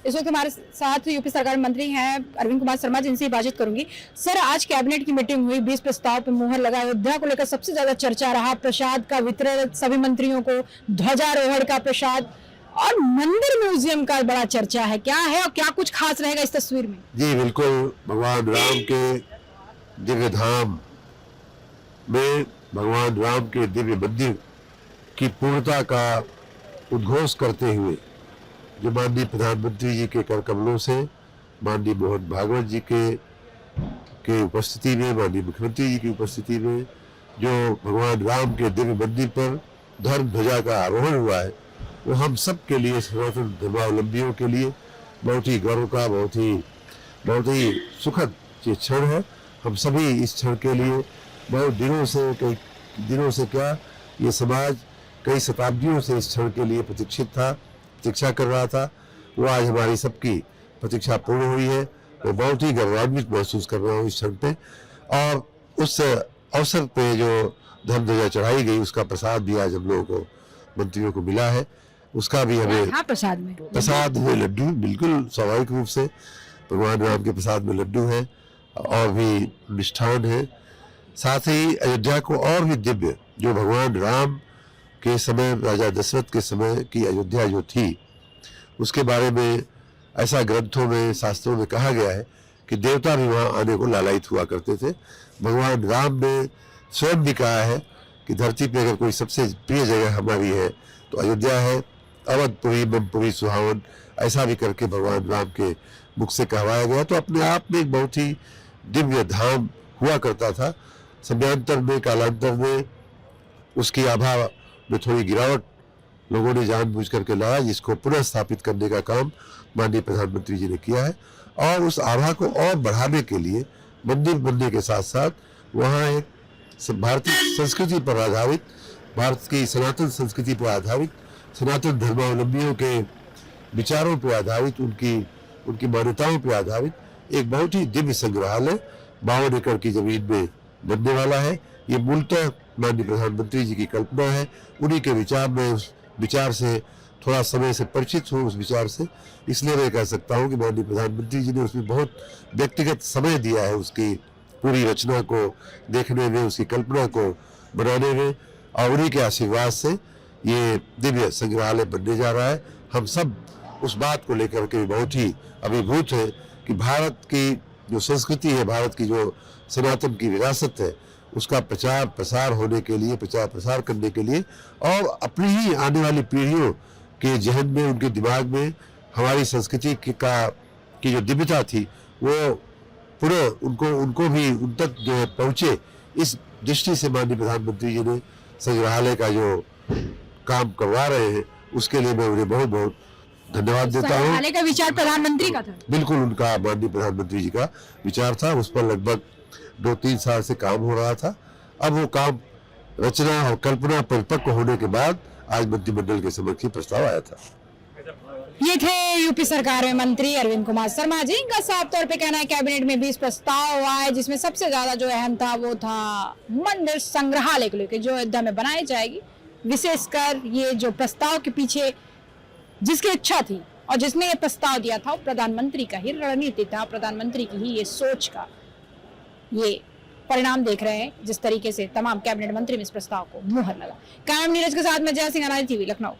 इस वक्त हमारे साथ यूपी सरकार मंत्री हैं अरविंद कुमार शर्मा, जिनसे बातचीत करूंगी। सर, आज कैबिनेट की मीटिंग हुई, 20 प्रस्ताव पर मुहर लगा। अयोध्या को लेकर सबसे ज्यादा चर्चा रहा, प्रसाद का वितरण, सभी मंत्रियों को ध्वजारोहण का प्रसाद और मंदिर म्यूजियम का बड़ा चर्चा है। क्या है और क्या कुछ खास रहेगा इस तस्वीर में? जी बिल्कुल, भगवान राम के दिव्य धाम में भगवान राम के दिव्य मंदिर की पूर्णता का उद्घोष करते हुए जो माननीय प्रधानमंत्री जी के कर कमलों से, माननीय मोहन भागवत जी के उपस्थिति में, माननीय मुख्यमंत्री जी की उपस्थिति में जो भगवान राम के दिव्य मंदिर पर धर्म ध्वजा का आरोहण हुआ है, वो हम सब के लिए, सनातन धर्मावलंबियों के लिए बहुत ही गौरव का, बहुत ही सुखद ये क्षण है। हम सभी इस क्षण के लिए बहुत कई दिनों से क्या, ये समाज कई शताब्दियों से इस क्षण के लिए प्रतीक्षा कर रहा था। वो आज हमारी सबकी प्रतीक्षा पूर्ण हुई है। मैं बहुत ही गौरवान्वित महसूस कर रहा हूँ इस क्षण पे। और उस अवसर पे जो धर्म ध्वजा चढ़ाई गई, उसका प्रसाद भी आज हम लोगों को, मंत्रियों को मिला है। उसका भी हमें प्रसाद में लड्डू, बिल्कुल स्वाभाविक रूप से भगवान राम के प्रसाद में लड्डू है और भी मिष्ठान है। साथ ही अयोध्या को और भी दिव्य, जो भगवान राम के समय, राजा दशरथ के समय की अयोध्या जो थी, उसके बारे में ऐसा ग्रंथों में, शास्त्रों में कहा गया है कि देवता भी वहाँ आने को लालायित हुआ करते थे। भगवान राम ने स्वयं भी कहा है कि धरती पे अगर कोई सबसे प्रिय जगह हमारी है तो अयोध्या है। अवधपुरी ममपुरी सुहावन, ऐसा भी करके भगवान राम के मुख से कहवाया गया। तो अपने आप में एक बहुत ही दिव्य धाम हुआ करता था। समयांतर में, कालांतर में उसकी आभा में थोड़ी गिरावट लोगों ने जानबूझ करके लाया, जिसको पुनः स्थापित करने का काम माननीय प्रधानमंत्री जी ने किया है। और उस आभा को और बढ़ाने के लिए मंदिर बनने के साथ साथ वहाँ एक भारतीय संस्कृति पर आधारित, भारत की सनातन संस्कृति पर आधारित, सनातन धर्मावलंबियों के विचारों पर आधारित, उनकी मान्यताओं पर आधारित एक बहुत ही दिव्य संग्रहालय 52 एकड़ की जमीन में बनने वाला है। ये मूलतः माननीय प्रधानमंत्री जी की कल्पना है। उन्हीं के विचार में, उस विचार से थोड़ा समय से परिचित हूँ, उस विचार से, इसलिए मैं कह सकता हूँ कि माननीय प्रधानमंत्री जी ने उसमें बहुत व्यक्तिगत समय दिया है, उसकी पूरी रचना को देखने में, उसकी कल्पना को बनाने में। और उन्हीं के आशीर्वाद से ये दिव्य संग्रहालय बनने जा रहा है। हम सब उस बात को लेकर के बहुत ही अभिभूत है कि भारत की जो संस्कृति है, भारत की जो सनातन की विरासत है, उसका प्रचार प्रसार होने के लिए, प्रचार प्रसार करने के लिए, और अपनी ही आने वाली पीढ़ियों के जहन में, उनके दिमाग में हमारी संस्कृति की जो दिव्यता थी, वो पुनः उनको भी उन तक जो है पहुँचे, इस दृष्टि से माननीय प्रधानमंत्री जी ने संग्रहालय का जो काम करवा रहे हैं, उसके लिए मैं उन्हें बहुत बहुत धन्यवाद देता हूँ। संग्रहालय का विचार प्रधानमंत्री का था? बिल्कुल, उनका, माननीय प्रधानमंत्री जी का विचार था। उस पर लगभग 2-3 साल से काम हो रहा था। अब वो काम, रचना और कल्पना परिपक्व होने के बाद आज मंत्रिमंडल के समक्ष प्रस्ताव आया था। ये थे यूपी सरकार में मंत्री अरविंद कुमार शर्मा जी। इनका साफ तौर पे कहना है कैबिनेट में 20 प्रस्ताव आए, जिसमें सबसे ज्यादा जो अहम था वो था मंदिर संग्रहालय को लेकर, जो अयोध्या में बनाई जाएगी। विशेषकर ये जो प्रस्ताव के पीछे जिसकी इच्छा थी और जिसने ये प्रस्ताव दिया था, वो प्रधानमंत्री का ही रणनीति था, प्रधानमंत्री की ही ये सोच का ये परिणाम देख रहे हैं, जिस तरीके से तमाम कैबिनेट मंत्री में इस प्रस्ताव को मुहर लगा। कायम नीरज के साथ में जय सिंह, टीवी लखनऊ।